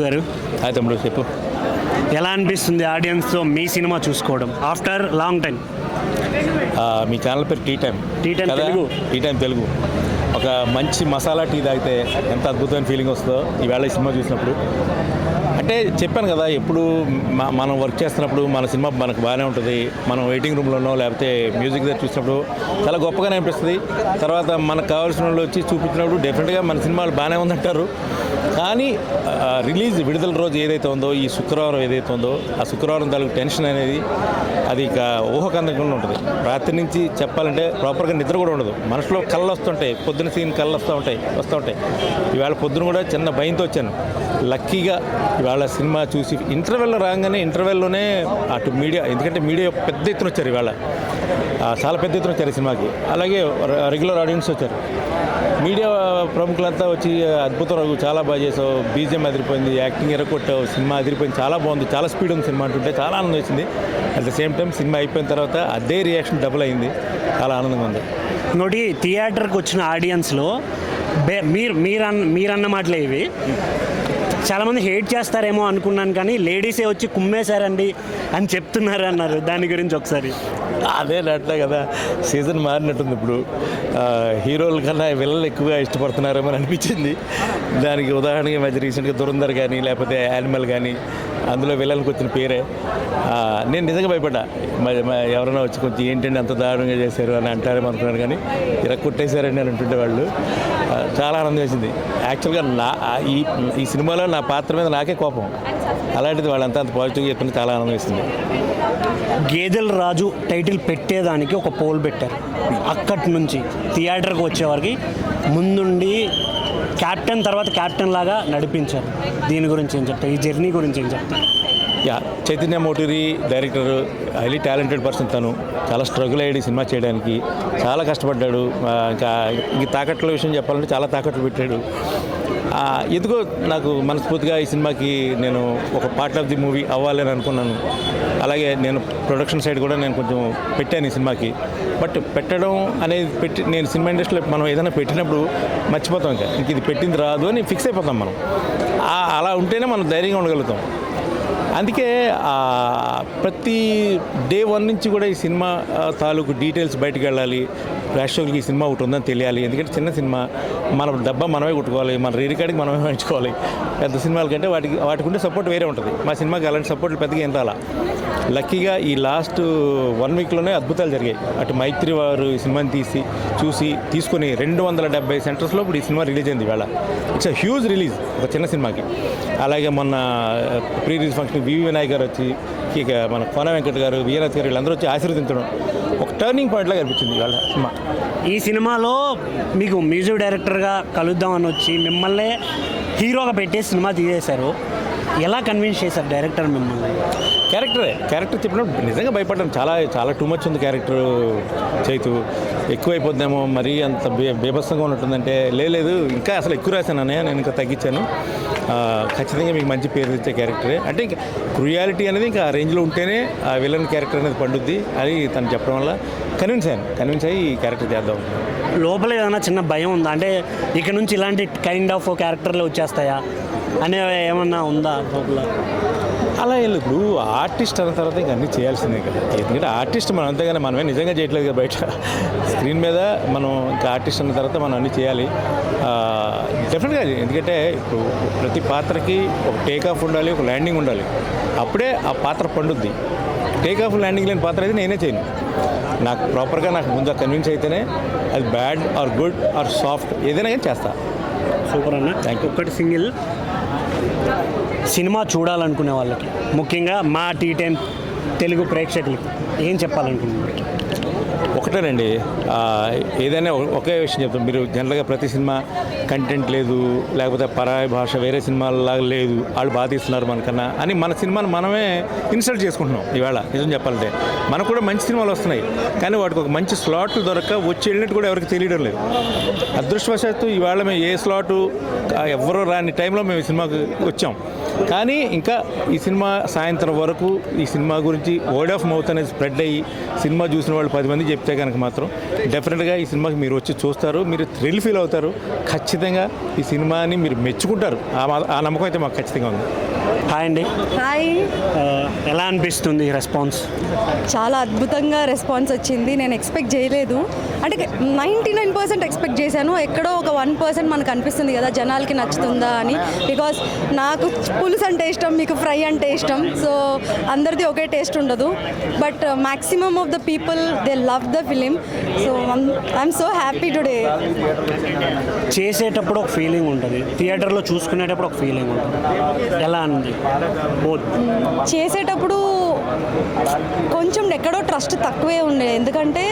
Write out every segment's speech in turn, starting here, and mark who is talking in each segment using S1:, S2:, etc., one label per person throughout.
S1: గారు
S2: హాయ్ తమ్ముడు చెప్పు.
S1: ఎలా అనిపిస్తుంది ఆడియన్స్తో మీ సినిమా చూసుకోవడం ఆఫ్టర్ లాంగ్ టైం?
S2: మీ ఛానల్ పేరు టీ టైమ్ కదా?
S1: తెలుగు.
S2: Tea time Telugu. ఒక మంచి మసాలా టీ తాగితే ఎంత అద్భుతమైన ఫీలింగ్ వస్తుందో ఈవేళ ఈ సినిమా చూసినప్పుడు. అంటే చెప్పాను కదా, ఎప్పుడు మనం వర్క్ చేస్తున్నప్పుడు మన సినిమా మనకు బాగానే ఉంటుంది. మనం వెయిటింగ్ రూమ్లోనో లేకపోతే మ్యూజిక్ దగ్గర చూసినప్పుడు చాలా గొప్పగానే అనిపిస్తుంది. తర్వాత మనకు కావాల్సిన వాళ్ళు వచ్చి చూపించినప్పుడు డెఫినెట్గా మన సినిమాలు బాగానే ఉందంటారు. కానీ విడుదల రోజు ఏదైతే ఉందో, ఈ శుక్రవారం ఏదైతే ఉందో, ఆ శుక్రవారం తాలూకు టెన్షన్ అనేది అది ఇక ఊహకందకుండా ఉంటుంది. రాత్రి నుంచి చెప్పాలంటే ప్రాపర్గా నిద్ర కూడా ఉండదు. మనసులో కళ్ళు వస్తుంటాయి, పొద్దున సీన్ కళ్ళు వస్తూ ఉంటాయి. ఇవాళ పొద్దున కూడా చిన్న భయంతో వచ్చాను. లక్కీగా ఇవాళ సినిమా చూసి ఇంటర్వెల్లో రాగానే ఇంటర్వెల్లోనే అటు మీడియా, ఎందుకంటే మీడియా పెద్ద ఎత్తున వచ్చారు ఇవాళ, చాలా పెద్ద ఎత్తున వచ్చారు సినిమాకి. అలాగే రెగ్యులర్ ఆడియన్స్ వచ్చారు. మీడియా ప్రముఖులంతా వచ్చి అద్భుతం, చాలా బాగా చేసావు, బీజిఎం అదిరిపోయింది, యాక్టింగ్ ఎరగొట్టావు, సినిమా అదిరిపోయింది, చాలా బాగుంది, చాలా స్పీడ్ ఉంది సినిమా అంటుంటే చాలా ఆనందం వచ్చింది. At the same time cinema అయిపోయిన తర్వాత అదే రియాక్షన్ డబుల్ అయింది, చాలా ఆనందంగా ఉంది.
S1: ఇంకోటి, థియేటర్కి వచ్చిన ఆడియన్స్లో మీరన్న మాటలే ఇవి. చాలామంది హేట్ చేస్తారేమో అనుకున్నాను, కానీ లేడీసే వచ్చి కుమ్మేశారండి అని చెప్తున్నారు అన్నారు. దాని గురించి ఒకసారి.
S2: అదే అట్లా కదా, సీజన్ మారినట్టుంది ఇప్పుడు. హీరోల కన్నా విలన్లు ఎక్కువగా ఇష్టపడుతున్నారేమో అనిపించింది. దానికి ఉదాహరణగా మధ్య రీసెంట్గా దురంధర్ కానీ లేకపోతే యానిమల్ కానీ, అందులో విలన్కి వచ్చిన పేరే. నేను నిజంగా భయపడ్డా, ఎవరైనా వచ్చి కొంచెం ఏంటంటే అంత దారుణంగా చేశారు అని అంటారేమో అనుకున్నాను. కానీ ఇలా కొట్టేశారండి అని అంటుంటే వాళ్ళు, చాలా ఆనందం వేసింది. యాక్చువల్గా ఈ సినిమాలో నా పాత్ర మీద నాకే కోపం, అలాంటిది వాళ్ళంతా అంత పాజిటివ్గా చెప్పింది, చాలా ఆనందం వేసింది.
S1: గేదెల రాజు టైటిల్ పెట్టేదానికి ఒక పోల్ పెట్టారు. అక్కడి నుంచి థియేటర్కి వచ్చేవారికి ముందుండి క్యాప్టెన్ తర్వాత క్యాప్టెన్ లాగా నడిపించారు. దీని గురించి ఏం చెప్తారు? ఈ జర్నీ గురించి ఏం చెప్తారు?
S2: Chaitanya Moturi director, highly talented person. తను చాలా స్ట్రగుల్ అయ్యాడు ఈ సినిమా చేయడానికి, చాలా కష్టపడ్డాడు. ఇంక తాకట్ల విషయం చెప్పాలంటే చాలా తాకట్లు పెట్టాడు. ఎందుకో నాకు మనస్ఫూర్తిగా ఈ సినిమాకి నేను ఒక పార్ట్ ఆఫ్ ది మూవీ అవ్వాలని అనుకున్నాను. అలాగే నేను ప్రొడక్షన్ సైడ్ కూడా నేను కొంచెం పెట్టాను ఈ సినిమాకి. బట్ పెట్టడం అనేది నేను సినిమా ఇండస్ట్రీలో మనం ఏదైనా పెట్టినప్పుడు మర్చిపోతాం, ఇంక ఇది పెట్టింది రాదు అని ఫిక్స్ అయిపోతాం మనం. అలా ఉంటేనే మనం ధైర్యంగా ఉండగలుగుతాం. అందుకే ప్రతి డే వన్ నుంచి కూడా ఈ సినిమా తాలూకు డీటెయిల్స్ బయటకు వెళ్ళాలి, ప్రేక్షకులకి ఈ సినిమా ఒకటి ఉందని తెలియాలి. ఎందుకంటే చిన్న సినిమా, మన డబ్బా మనమే కొట్టుకోవాలి, మన రికార్డింగ్ మనమే పెంచుకోవాలి. పెద్ద సినిమాల కంటే వాటికి ఉండే సపోర్ట్ వేరే ఉంటుంది. మా సినిమాకి అలాంటి సపోర్ట్లు పెద్దగా ఏం రాలా. లక్కీగా ఈ లాస్ట్ 1 వీక్లోనే అద్భుతాలు జరిగాయి. అటు మైత్రి వారు ఈ సినిమాని తీసుకొని 270 సెంటర్స్లో ఇప్పుడు ఈ సినిమా రిలీజ్ అయింది. ఇవాళ ఇట్స్ అ హ్యూజ్ రిలీజ్ ఒక చిన్న సినిమాకి. అలాగే మొన్న ప్రీ రిలీజ్ ఫంక్షన్ వివి వినాయక్ గారు వచ్చి, ఇక మన కోన వెంకట్ గారు, వీరనాథ్ గారు, వీళ్ళందరూ వచ్చి ఆశీర్వదించడం ఒక టర్నింగ్ పాయింట్ లాగా అనిపించింది ఇవాళ సినిమా.
S1: ఈ సినిమాలో మీకు మ్యూజిక్ డైరెక్టర్గా కలుద్దామని వచ్చి మిమ్మల్ని హీరోగా పెట్టే సినిమా తీసేశారు. ఎలా కన్విన్స్ చేశారు డైరెక్టర్ మిమ్మల్ని?
S2: క్యారెక్టర్ చెప్పినప్పుడు నిజంగా భయపడ్డాను. చాలా టూ మచ్ ఉంది క్యారెక్టర్. చైతు ఎక్కువైపోద్దేమో, మరీ అంత బీభత్సంగా ఉన్నట్టుందంటే, లేదు ఇంకా అసలు ఎక్కువ రాశాననే, నేను ఇంకా తగ్గించాను. ఖచ్చితంగా మీకు మంచి పేరు తెచ్చే క్యారెక్టరే. అంటే ఇంకా క్రూయాలిటీ అనేది ఇంకా ఆ రేంజ్లో ఉంటేనే ఆ విలన్ క్యారెక్టర్ అనేది పండుద్ది అని తను చెప్పడం వల్ల కన్విన్స్ అయ్యి ఈ క్యారెక్టర్ చేద్దాం.
S1: లోపల ఏదైనా చిన్న భయం ఉందా? అంటే ఇక్కడ నుంచి ఇలాంటి కైండ్ ఆఫ్ క్యారెక్టర్లు వచ్చేస్తాయా అనే ఏమన్నా ఉందా లోపల?
S2: అలా ఇప్పుడు ఆర్టిస్ట్ అన్న తర్వాత ఇంకా అన్నీ చేయాల్సిందే కదా. ఎందుకంటే ఆర్టిస్ట్ మనం అంతేగానే మనమే నిజంగా చేయట్లేదు కదా బయట. స్క్రీన్ మీద మనం ఇంకా ఆర్టిస్ట్ అన్న తర్వాత మనం అన్నీ చేయాలి డెఫినెట్గా. ఎందుకంటే ఇప్పుడు ప్రతి పాత్రకి ఒక టేక్ ఆఫ్ ఉండాలి, ఒక ల్యాండింగ్ ఉండాలి. అప్పుడే ఆ పాత్ర పండుద్ది. టేక్ ఆఫ్ ల్యాండింగ్ లేని పాత్ర అయితే నేనే చేయను. నాకు ప్రాపర్గా నాకు ముందు కన్విన్స్ అయితేనే అది bad or good or soft ఏదైనా కానీ చేస్తా.
S1: సూపర్ అన్న. Thank you. ఒక్కటి సింగిల్ సినిమా చూడాలనుకునే వాళ్ళకి, ముఖ్యంగా మా టీ టైమ్ తెలుగు ప్రేక్షకులకి ఏం చెప్పాలనుకుంటున్నారు?
S2: ఒకటేనండి, ఏదైనా ఒకే విషయం చెప్తాం. మీరు జనరల్గా ప్రతి సినిమా కంటెంట్ లేదు, లేకపోతే పరాయి భాష వేరే సినిమాలాగా లేదు, వాళ్ళు బాగా తీస్తున్నారు మనకన్నా అని మన సినిమాను మనమే ఇన్సల్ట్ చేసుకుంటున్నాం. ఇవాళ నిజం చెప్పాలంటే మనకు కూడా మంచి సినిమాలు వస్తున్నాయి, కానీ వాటికి ఒక మంచి స్లాట్లు వచ్చి వెళ్ళినట్టు కూడా ఎవరికి తెలియడం లేదు. అదృష్టవశాత్తు ఇవాళ మేము ఏ స్లాటు ఎవరో రాని టైంలో మేము ఈ సినిమాకి వచ్చాం. కానీ ఇంకా ఈ సినిమా సాయంత్రం వరకు ఈ సినిమా గురించి వర్డ్ ఆఫ్ మౌత్ అనేది స్ప్రెడ్ అయ్యి సినిమా చూసిన వాళ్ళు 10 మంది చెప్తే కనుక మాత్రం డెఫినెట్గా ఈ సినిమాకి మీరు వచ్చి చూస్తారు, మీరు థ్రిల్ ఫీల్ అవుతారు, ఖచ్చితంగా ఈ సినిమాని మీరు మెచ్చుకుంటారు. ఆ నమ్మకం అయితే మాకు ఖచ్చితంగా ఉంది.
S1: హాయ్ అండి.
S3: హాయ్.
S1: ఎలా అనిపిస్తుంది రెస్పాన్స్?
S3: చాలా అద్భుతంగా రెస్పాన్స్ వచ్చింది. నేను ఎక్స్పెక్ట్ చేయలేదు, అంటే 99% ఎక్స్పెక్ట్ చేశాను. ఎక్కడో ఒక 1% మనకు అనిపిస్తుంది కదా జనాలకి నచ్చుతుందా అని. బికాస్ నాకు పులుసు అంటే ఇష్టం, మీకు ఫ్రై అంటే ఇష్టం. సో అందరిది ఒకే టేస్ట్ ఉండదు. But maximum of the people they love the film. So I'm so happy today.
S1: చేసేటప్పుడు ఒక ఫీలింగ్ ఉంటుంది, థియేటర్లో చూసుకునేటప్పుడు ఒక ఫీలింగ్ ఉంటుంది. ఎలా అంది బోత్?
S3: చేసేటప్పుడు కొంచెం ఎక్కడో ట్రస్ట్ తక్కువే ఉండే, ఎందుకంటే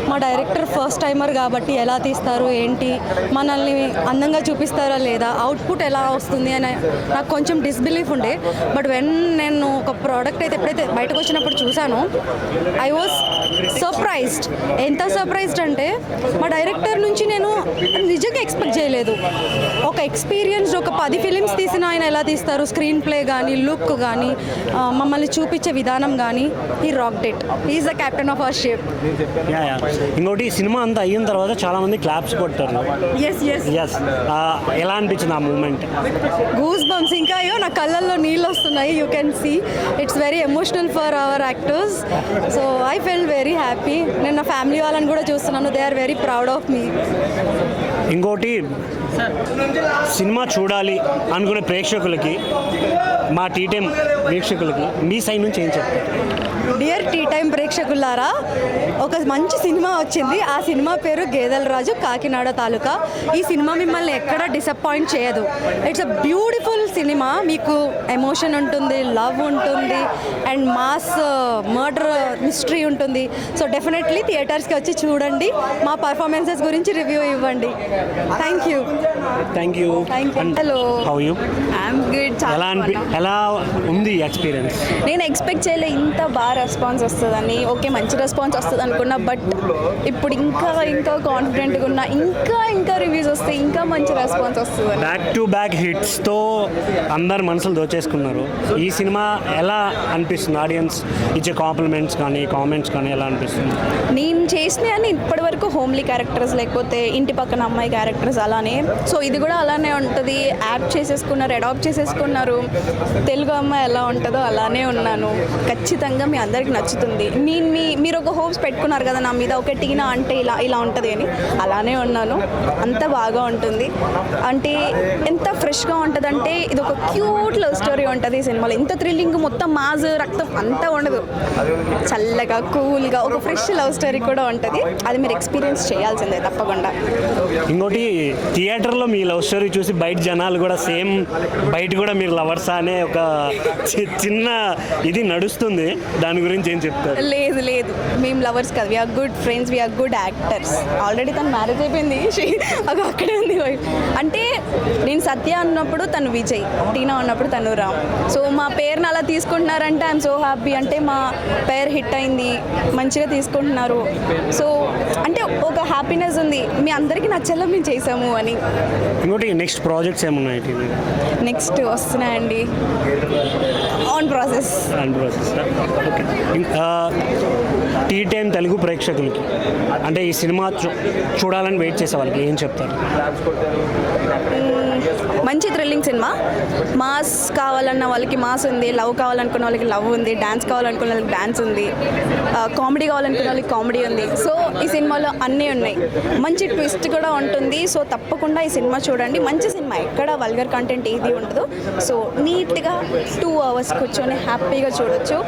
S3: మా డైరెక్టర్ ఫస్ట్ టైమర్ కాబట్టి ఎలా తీస్తారు ఏంటి, మనల్ని అందంగా చూపిస్తారా లేదా, అవుట్పుట్ ఎలా వస్తుంది అని నాకు కొంచెం డిస్బిలీఫ్ ఉండే. బట్ నేను ఒక ప్రోడక్ట్ అయితే ఎప్పుడైతే బయటకు వచ్చినప్పుడు చూసానో ఐ వాజ్ సర్ప్రైజ్డ్. ఎంత సర్ప్రైజ్డ్ అంటే మా డైరెక్టర్ నుంచి నేను నిజంగా ఎక్స్పెక్ట్ చేయలేదు. ఒక ఎక్స్పీరియన్స్డ్ ఒక 10 ఫిలిమ్స్ తీసిన ఆయన ఎలా తీస్తారు, స్క్రీన్ ప్లే కానీ, లుక్ కానీ, మమ్మల్ని చూపించే విధానం కానీ, ఈ rock debt is the captain of our ship.
S1: ఇంకోటి సినిమా అంతా అయిన తర్వాత చాలా మంది క్లాప్స్ కొట్టారు. ఎస్, ఎలా అనిపించింది ఆ మూమెంట్?
S3: Goose bumps. ఇంకా అయ్యో నా కళ్ళల్లో నీళ్ళు వస్తున్నాయి. You can see it's very emotional for our actors. So I feel very happy. నేను నా ఫ్యామిలీ వాళ్ళని కూడా చూస్తున్నాను, they are very proud of me.
S1: ఇంకోటి, సినిమా చూడాలి అనుకునే ప్రేక్షకులకి, మా టీ టైం ప్రేక్షకులకి మీ సైడ్ నుంచి ఏం చెప్తారు?
S3: డియర్ టీ టైం ప్రేక్షకులారా, ఒక మంచి సినిమా వచ్చింది. ఆ సినిమా పేరు గేదెల రాజు, కాకినాడ తాలూకా. ఈ సినిమా మిమ్మల్ని ఎక్కడ డిసప్పాయింట్ చేయదు. It's a beautiful cinema. మీకు ఎమోషన్ ఉంటుంది, లవ్ ఉంటుంది, అండ్ మాస్ మర్డర్ మిస్టరీ ఉంటుంది. సో డెఫినెట్లీ థియేటర్స్కి వచ్చి చూడండి, మా పర్ఫార్మెన్సెస్ గురించి రివ్యూ ఇవ్వండి. Thank you. Hello,
S1: how you?
S4: I'm good.
S1: ఎలా ఉంది ఎక్స్పీరియన్స్?
S4: నేను ఎక్స్పెక్ట్ చేయలే ఇంత బాగా రెస్పాన్స్ వస్తుందని. ఓకే, మంచి రెస్పాన్స్ వస్తుంది అనుకున్నా, బట్ ఇప్పుడు ఇంకా కాన్ఫిడెంట్గా ఉన్నా. ఇంకా రివ్యూస్ వస్తే ఇంకా మంచి రెస్పాన్స్ వస్తుంది.
S1: బ్యాక్ టు బ్యాక్ హిట్స్తో అందరు మనసులు దోచేసుకున్నారు. ఈ సినిమా ఎలా అనిపిస్తుంది? ఆడియన్స్ ఇచ్చే కాంప్లిమెంట్స్ కానీ, కామెంట్స్ కానీ ఎలా అనిపిస్తుంది?
S4: నేను చేసినవి ఇప్పటి వరకు హోమ్లీ క్యారెక్టర్స్, లేకపోతే ఇంటి పక్కన అమ్మాయి క్యారెక్టర్స్ అలానే. సో ఇది కూడా అలానే ఉంటుంది. యాడ్ చేసేసుకున్నారు, అడాప్ట్ చేసేసుకున్నారు. తెలుగు అమ్మాయి ఎలా ఉంటుందో అలానే ఉన్నాను. ఖచ్చితంగా మీ అందరికి నచ్చుతుంది. మీరు ఒక హోప్స్ పెట్టుకున్నారు కదా నా మీద, ఒక టీనా అంటే ఇలా ఉంటుంది అని, అలానే ఉన్నాను. అంత బాగా ఉంటుంది. అంటే ఎంత ఫ్రెష్గా ఉంటుంది అంటే, ఇది ఒక క్యూట్ లవ్ స్టోరీ ఉంటుంది ఈ సినిమాలో. ఇంత థ్రిల్లింగ్, మొత్తం మాజ్ రక్తం అంతా ఉండదు. చల్లగా కూల్గా ఒక ఫ్రెష్ లవ్ స్టోరీ కూడా ఉంటుంది. అది మీరు ఎక్స్పీరియన్స్ చేయాల్సిందే తప్పకుండా.
S1: ఇంకోటి, థియేటర్లో మీ లవ్ స్టోరీ చూసి బయట జనాలు కూడా సేమ్, బయట కూడా మీరు లవర్సా అనే ఒక చిన్న ఇది నడుస్తుంది. దాని గురించి ఏం చెప్తారు?
S4: లేదు, మేము లవర్స్ కాదు. We are good friends, we are good actors. Already తను మ్యారేజ్ అయిపోయింది, అక్కడే ఉంది. అంటే నేను సత్య అన్నప్పుడు తను విజయ్, టీనా ఉన్నప్పుడు తను రామ్. సో మా పేరుని అలా తీసుకుంటున్నారంటే ఐఎమ్ సో హ్యాపీ. అంటే మా పేరు హిట్ అయింది, మంచిగా తీసుకుంటున్నారు. సో అంటే ఒక హ్యాపీనెస్ ఉంది, మీ అందరికీ నచ్చేలా మేము చేసాము అని.
S1: ఇంకోటి, నెక్స్ట్ ప్రాజెక్ట్స్ ఏమున్నాయి?
S4: నెక్స్ట్ వస్తున్నాయండి, on process.
S1: Okay. Tea time Telugu ప్రేక్షకులకి, అంటే ఈ సినిమా చూడాలని వెయిట్ చేసే వాళ్ళకి ఏం చెప్తారు?
S4: మంచి థ్రిల్లింగ్ సినిమా. మాస్ కావాలన్న వాళ్ళకి మాస్ ఉంది, లవ్ కావాలనుకున్న వాళ్ళకి లవ్ ఉంది, డ్యాన్స్ కావాలనుకున్న వాళ్ళకి డ్యాన్స్ ఉంది, కామెడీ కావాలనుకున్న వాళ్ళకి కామెడీ ఉంది. సో ఈ సినిమాలో అన్నీ ఉన్నాయి. మంచి ట్విస్ట్ కూడా ఉంటుంది. సో తప్పకుండా ఈ సినిమా చూడండి. మంచి సినిమా, ఎక్కడ వల్గర్ కంటెంట్ ఏది ఉండదు. సో నీట్గా 2 hours కూర్చొని హ్యాపీగా చూడొచ్చు.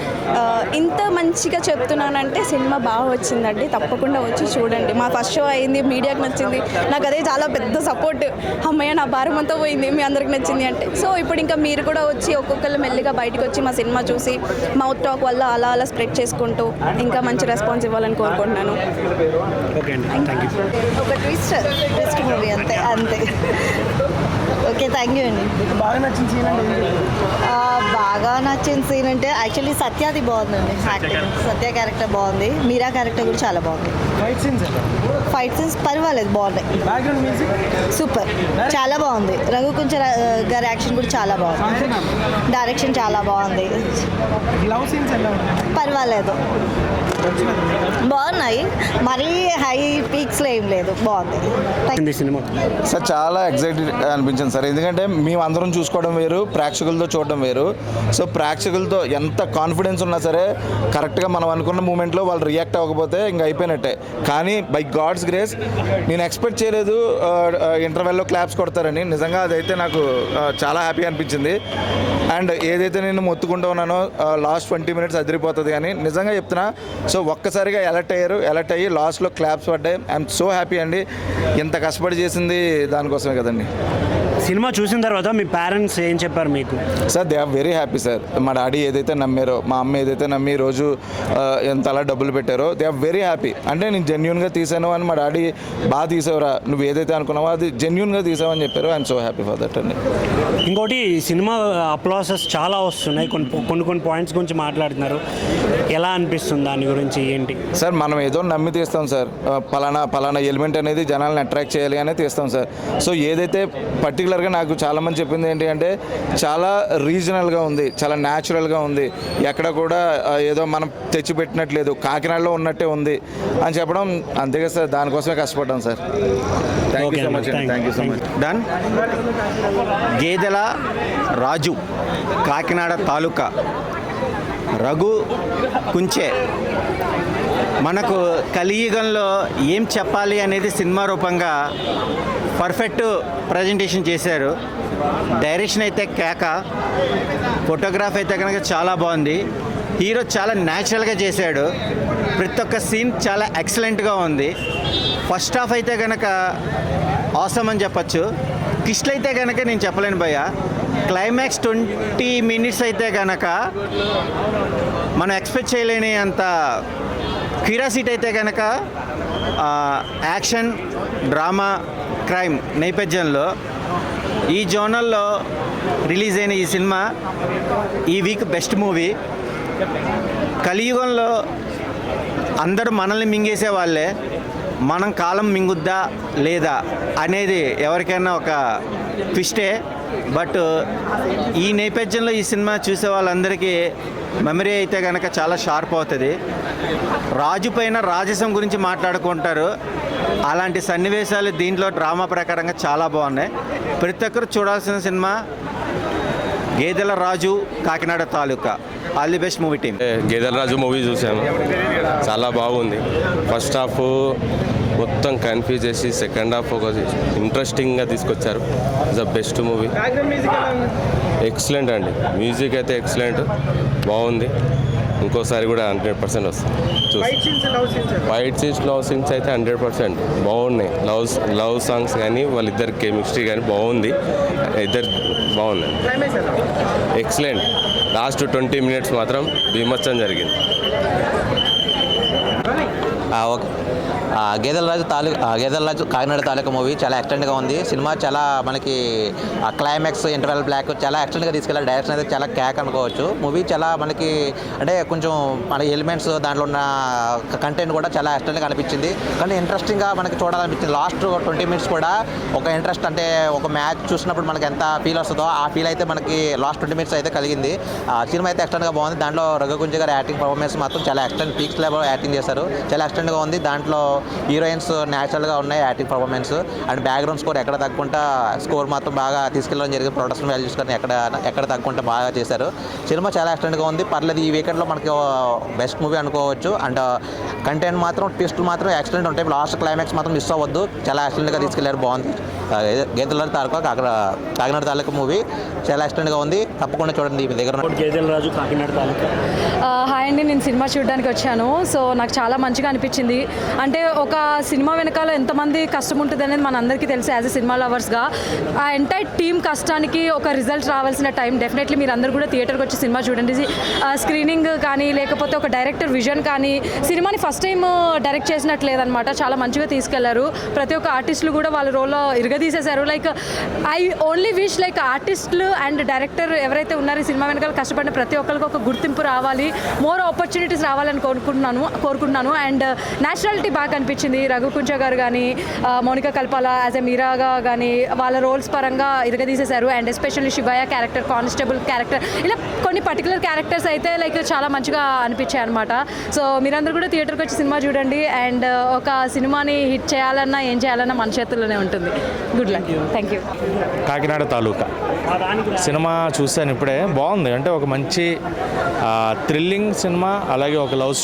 S4: ఇంత మంచిగా చెప్తున్నానంటే సినిమా బాగా వచ్చిందండి. తప్పకుండా వచ్చి చూడండి. మా ఫస్ట్ షో అయింది, మీడియాకి నచ్చింది. నాకు అదే చాలా పెద్ద సపోర్ట్. అమ్మయ్య, నా భారం అంతా పోయింది మీ అందరికి నచ్చింది అంటే. సో ఇప్పుడు ఇంకా మీరు కూడా వచ్చి ఒక్కొక్కరు మెల్లిగా బయటకు వచ్చి మా సినిమా చూసి మౌత్ టాక్ వల్ల అలా స్ప్రెడ్ చేసుకుంటూ ఇంకా మంచి రెస్పాన్స్ ఇవ్వాలని కోరుకుంటున్నాను.
S5: ఒక ట్విస్ట్ మూవీ అంతే. ఓకే, థ్యాంక్ యూ అండి.
S6: బాగా నచ్చిన సీన్ అంటే
S5: బాగా నచ్చిన సీన్ అంటే యాక్చువల్లీ సత్యాది బాగుందండి యాక్టింగ్. సత్య క్యారెక్టర్ బాగుంది, మీరా క్యారెక్టర్ కూడా చాలా బాగుంది. ఫైట్ సీన్స్ పర్వాలేదు, బాగున్నాయి, సూపర్, చాలా బాగుంది. రఘు కొంచెం గారి యాక్షన్ కూడా చాలా బాగుంది, డైరెక్షన్ చాలా బాగుంది. పర్వాలేదు, బాగున్నాయి, మరీ హై పీక్స్లో ఏం లేదు, బాగుంది.
S1: సినిమా
S6: సార్ చాలా ఎగ్జైటెడ్ అనిపించింది సార్, ఎందుకంటే మేము అందరం చూసుకోవడం వేరు, ప్రేక్షకులతో చూడడం వేరు. సో ప్రేక్షకులతో ఎంత కాన్ఫిడెన్స్ ఉన్నా సరే కరెక్ట్గా మనం అనుకున్న మూమెంట్లో వాళ్ళు రియాక్ట్ అవ్వకపోతే ఇంకా అయిపోయినట్టే. కానీ బై గాడ్స్ గ్రేస్ నేను ఎక్స్పెక్ట్ చేయలేదు ఇంటర్వెల్లో క్లాప్స్ కొడతారని. నిజంగా అదైతే నాకు చాలా హ్యాపీ అనిపించింది. అండ్ ఏదైతే నేను మొత్తుకుంటూ ఉన్నానో లాస్ట్ 20 minutes అదిరిపోతుంది అని నిజంగా చెప్తున్నా. సో ఒక్కసారిగా అలర్ట్ అయ్యి లాస్ట్లో క్లాప్స్ పడ్డాయి. ఐఎమ్ సో హ్యాపీ అండి. ఇంత కష్టపడి చేసింది దానికోసమే కదండి.
S1: సినిమా చూసిన తర్వాత మీ పేరెంట్స్ ఏం చెప్పారు మీకు?
S6: Sir they are very happy sir. మా డాడీ ఏదైతే నమ్మారో, మా అమ్మ ఏదైతే నమ్మి రోజు ఎంత అలా డబ్బులు పెట్టారో, దే ఆర్ వెరీ హ్యాపీ. అంటే నేను జెన్యున్గా తీసాను అని మా డాడీ బాగా తీసావురా, నువ్వు ఏదైతే అనుకున్నావో అది జెన్యున్గా తీసావని చెప్పారు. I'm so happy for that అండి.
S1: ఇంకోటి సినిమా అప్లాసెస్ చాలా వస్తున్నాయి, కొన్ని పాయింట్స్ గురించి మాట్లాడుతున్నారు. ఎలా అనిపిస్తుంది దాని గురించి ఏంటి?
S6: సార్ మనం ఏదో నమ్మి తీస్తాం సార్, పలానా ఎలిమెంట్ అనేది జనాలను అట్రాక్ట్ చేయాలి అనే తీస్తాం సార్. సో ఏదైతే పర్టికులర్గా నాకు చాలామంది చెప్పింది ఏంటి అంటే చాలా రీజనల్గా ఉంది, చాలా న్యాచురల్గా ఉంది, ఎక్కడ కూడా ఏదో మనం తెచ్చిపెట్టినట్లేదు, కాకినాడలో ఉన్నట్టే ఉంది అని చెప్పడం. అంతేగా సార్, దానికోసమే కష్టపడ్డాం sir. Thank you so much అండి, thank you so much.
S7: Done. Gedela Raju, Kakinada తాలూకా, రఘు కుంచే. మనకు కలియుగంలో ఏం చెప్పాలి అనేది సినిమా రూపంగా పర్ఫెక్ట్ ప్రజెంటేషన్ చేశారు. డైరెక్షన్ అయితే కేక, ఫోటోగ్రాఫ్ అయితే కనుక చాలా బాగుంది. హీరో చాలా న్యాచురల్గా చేశాడు. ప్రతి ఒక్క సీన్ చాలా ఎక్సలెంట్గా ఉంది. ఫస్ట్ హాఫ్ అయితే కనుక ఆసమ్ అని చెప్పచ్చు. ట్విస్ట్లు అయితే కనుక నేను చెప్పలేను భయ్య. క్లైమాక్స్ 20 minutes అయితే కనుక మనం ఎక్స్పెక్ట్ చేయలేని అంత క్యూరియాసిటీ అయితే కనుక యాక్షన్, డ్రామా, క్రైమ్ నేపథ్యంలో ఈ జోనల్లో రిలీజ్ అయిన ఈ సినిమా ఈ వీక్ బెస్ట్ మూవీ. కలియుగంలో అందరూ మనల్ని మింగేసే వాళ్ళే, మనం కాలం మింగుద్దా లేదా అనేది ఎవరికైనా ఒక ట్విస్టే. బట్ ఈ నేపథ్యంలో ఈ సినిమా చూసే వాళ్ళందరికీ మెమరీ అయితే కనుక చాలా షార్ప్ అవుతుంది. రాజు పైన రాజసం గురించి మాట్లాడుకుంటారు. అలాంటి సన్నివేశాలు దీంట్లో డ్రామా ప్రకారంగా చాలా బాగున్నాయి. ప్రతి ఒక్కరు చూడాల్సిన సినిమా గేదెల రాజు, కాకినాడ తాలూకా. All the best movie team.
S8: Gedela Raju movie చూసాను, చాలా బాగుంది. ఫస్ట్ హాఫ్ మొత్తం కన్ఫ్యూజ్ చేసి సెకండ్ హాఫ్ ఒక ఇంట్రెస్టింగ్గా తీసుకొచ్చారు. It's the best movie. Excellent అండి, మ్యూజిక్ అయితే ఎక్సలెంట్, బాగుంది. ఇంకోసారి కూడా 100% వస్తుంది. ఫైట్ సీన్స్, లవ్ సీన్స్ అయితే 100% బాగున్నాయి. లవ్ సాంగ్స్ కానీ వాళ్ళిద్దరి కెమిస్ట్రీ కానీ బాగుంది. ఇద్దరు బాగుంది, ఎక్సలెంట్. లాస్ట్ 20 minutes మాత్రం బీభత్సం జరిగింది.
S9: ఓకే. గేదెల రాజు కాకినాడ తాలూకా మూవీ చాలా ఎక్సలెంట్గా ఉంది. సినిమా చాలా మనకి క్లైమాక్స్, ఇంటర్వెల్ బ్లాక్ చాలా ఎక్సలెంట్గా తీసుకెళ్ళాలి. డైరెక్షన్ అయితే చాలా క్యాక్ అనుకోవచ్చు. మూవీ చాలా మనకి అంటే కొంచెం మన ఎలిమెంట్స్, దాంట్లో ఉన్న కంటెంట్ కూడా చాలా ఎక్సలెంట్గా అనిపించింది. కానీ ఇంట్రెస్టింగ్గా మనకి చూడాలనిపించింది. లాస్ట్ 20 minutes కూడా ఒక ఇంట్రెస్ట్, అంటే ఒక మ్యాచ్ చూసినప్పుడు మనకి ఎంత ఫీల్ వస్తుందో ఆ ఫీల్ అయితే మనకి లాస్ట్ 20 minutes అయితే కలిగింది. సినిమా అయితే ఎక్సలెంట్గా బాగుంది. దాంట్లో రఘు కుంజ గారి యాక్టింగ్ పర్ఫార్మెన్స్ మాత్రం చాలా ఎక్సలెంట్, పీక్స్ లెవెల్ యాక్టింగ్ చేశారు. చాలా ఎక్సలెంట్గా ఉంది. దాంట్లో హీరోయిన్స్ న్యాచురల్గా ఉన్నాయి acting performance. And background score ఎక్కడ తగ్గకుండా స్కోర్ మాత్రం బాగా తీసుకెళ్ళడం జరిగింది. ప్రొడక్షన్ వాల్యూస్ కానీ ఎక్కడ తగ్గకుండా బాగా చేశారు. సినిమా చాలా ఎక్సలెంట్గా ఉంది. పర్లేదు, ఈ వీకెండ్లో మనకి బెస్ట్ మూవీ అనుకోవచ్చు. అండ్ కంటెంట్ మాత్రం, ట్విస్టులు మాత్రం ఎక్సలెంట్ ఉంటాయి. లాస్ట్ క్లైమాక్స్ మాత్రం మిస్ అవ్వద్దు, చాలా ఎక్సలెంట్గా తీసుకెళ్లారు. బాగుంది. గేదెల తాలూకా కాకినాడ తాలూకా మూవీ చాలా ఎక్సలెంట్గా ఉంది. తప్పకుండా చూడండి మీ దగ్గర.
S1: గేదెల రాజు, కాకినాడ తాలూకా.
S3: హాయ్ అండి, నేను సినిమా చూడడానికి వచ్చాను. సో నాకు చాలా మంచిగా అనిపించింది. అంటే ఒక సినిమా వెనకాల ఎంతమంది కష్టం ఉంటుంది అనేది మన అందరికీ తెలుసు యాజ్ ఎ సినిమా లవర్స్గా. ఆ ఎంటైర్ టీమ్ కష్టానికి ఒక రిజల్ట్ రావాల్సిన టైం. డెఫినెట్లీ మీరు అందరూ కూడా థియేటర్కి వచ్చి సినిమా చూడండి. స్క్రీనింగ్ కానీ లేకపోతే ఒక డైరెక్టర్ విజన్ కానీ సినిమాని ఫస్ట్ టైం డైరెక్ట్ చేసినట్లేదనమాట. చాలా మంచిగా తీసుకెళ్లారు. ప్రతి ఒక్క ఆర్టిస్టులు కూడా వాళ్ళ రోల్లో ఇరగదీసేశారు. Like I only wish like ఆర్టిస్టులు అండ్ డైరెక్టర్ ఎవరైతే ఉన్నారో ఈ సినిమా వెనకాల కష్టపడిన ప్రతి ఒక్కరికి ఒక గుర్తింపు రావాలి, మోర్ ఆపర్చునిటీస్ రావాలని కోరుకుంటున్నాను. అండ్ నేషనాలిటీ బాగా కనిపించింది. రఘు కుంచ గారు కానీ, మౌనిక కల్పాల యాజ్ ఎ మీరాగా కానీ వాళ్ళ రోల్స్ పరంగా ఇరగదీసేశారు. And especially Shivayya character, constable character, ఇలా కొన్ని పర్టికులర్ క్యారెక్టర్స్ అయితే లైక్ చాలా మంచిగా అనిపించాయి అనమాట. సో మీరందరూ కూడా థియేటర్కి వచ్చి సినిమా చూడండి. అండ్ ఒక సినిమాని హిట్ చేయాలన్నా ఏం చేయాలన్నా మన చేతుల్లోనే ఉంటుంది. Good luck. Thank you.
S2: Kakinada taluka cinema చూశాను ఇప్పుడే, బాగుంది. అంటే ఒక మంచి థ్రిల్లింగ్ సినిమా, అలాగే ఒక లవ్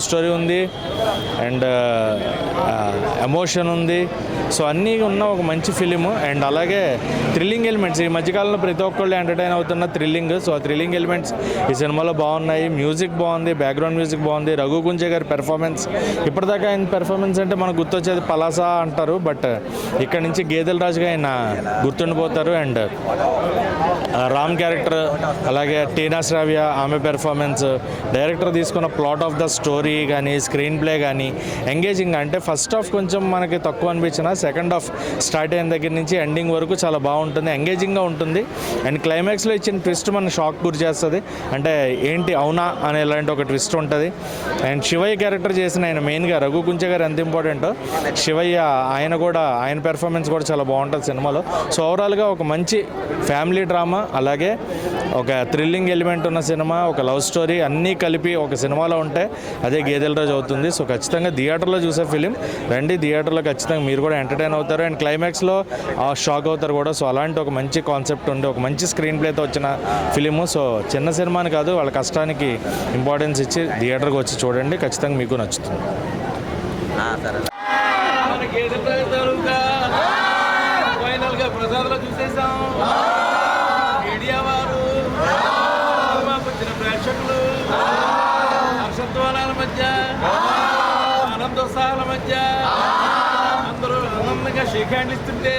S2: స్టోరీ ఉంది అండ్ ఎమోషన్ ఉంది. సో అన్నీ ఉన్న ఒక మంచి ఫిలిము. అండ్ అలాగే థ్రిల్లింగ్ ఎలిమెంట్స్ ఈ మధ్యకాలంలో ప్రతి ఒక్కళ్ళు ఎంటర్టైన్ అవుతున్న థ్రిల్లింగ్. సో ఆ థ్రిల్లింగ్ ఎలిమెంట్స్ ఈ సినిమాలో బాగున్నాయి. మ్యూజిక్ బాగుంది, బ్యాక్గ్రౌండ్ మ్యూజిక్ బాగుంది. రఘు కుంచే గారి పెర్ఫార్మెన్స్, ఇప్పటిదాకా ఆయన పెర్ఫార్మెన్స్ అంటే మనకు గుర్తొచ్చేది పలాసా అంటారు, బట్ ఇక్కడ నుంచి గేదెల రాజుగా ఆయన గుర్తుండిపోతారు. అండ్ రామ్ క్యారెక్టర్, అలాగే టీనా శ్రావ్య ఆమె పెర్ఫార్మెన్స్, డైరెక్టర్ తీసుకున్న ప్లాట్ ఆఫ్ ద స్టోరీ కానీ, స్క్రీన్ ప్లే కానీ ఎంగేజింగ్. అంటే ఫస్ట్ హాఫ్ కొంచెం మనకి తక్కువ అనిపించిన సెకండ్ హాఫ్ స్టార్ట్ అయిన దగ్గర నుంచి ఎండింగ్ వరకు చాలా బాగుంటుంది, ఎంగేజింగ్గా ఉంటుంది. అండ్ క్లైమాక్స్లో ఇచ్చిన ట్విస్ట్ మన షాక్ గురి చేస్తుంది. అంటే ఏంటి అవునా అనే ఇలాంటి ఒక ట్విస్ట్ ఉంటుంది. అండ్ శివయ్య క్యారెక్టర్ చేసిన ఆయన మెయిన్గా రఘు కుంచే గారు ఎంత ఇంపార్టెంటో, శివయ్య ఆయన పెర్ఫార్మెన్స్ కూడా చాలా బాగుంటుంది సినిమాలో. సో ఓవరాల్గా ఒక మంచి ఫ్యామిలీ డ్రామా, అలాగే ఒక థ్రిల్లింగ్ ఎలిమెంట్ ఉన్న సినిమా, ఒక లవ్ స్టోరీ అన్నీ కలిపి ఒక సినిమాలో ఉంటే అదే గేదెల రోజు అవుతుంది. సో ఖచ్చితంగా థియేటర్లో చూసే ఫిలిం రండి, థియేటర్లో ఖచ్చితంగా మీరు కూడా ఎంటర్టైన్ అవుతారు. అండ్ క్లైమాక్స్లో షాక్ అవుతారు కూడా. సో అలాంటి ఒక మంచి కాన్సెప్ట్ ఉండి ఒక మంచి స్క్రీన్ ప్లేతో వచ్చిన ఫిలిము. సో చిన్న సినిమాని కాదు, వాళ్ళ కష్టానికి ఇంపార్టెన్స్ ఇచ్చి థియేటర్కి వచ్చి చూడండి, ఖచ్చితంగా మీకు నచ్చుతుంది. ఫైనల్గా ప్రసాద్లో చూసేసాం. మీడియా వారు, మాకు వచ్చిన ప్రేక్షకులు, హర్షధ్వానాల మధ్య, ఆనందోత్సాహాల మధ్య అందరూ ఆనందంగా షేక్ హ్యాండ్లు ఇస్తుంటే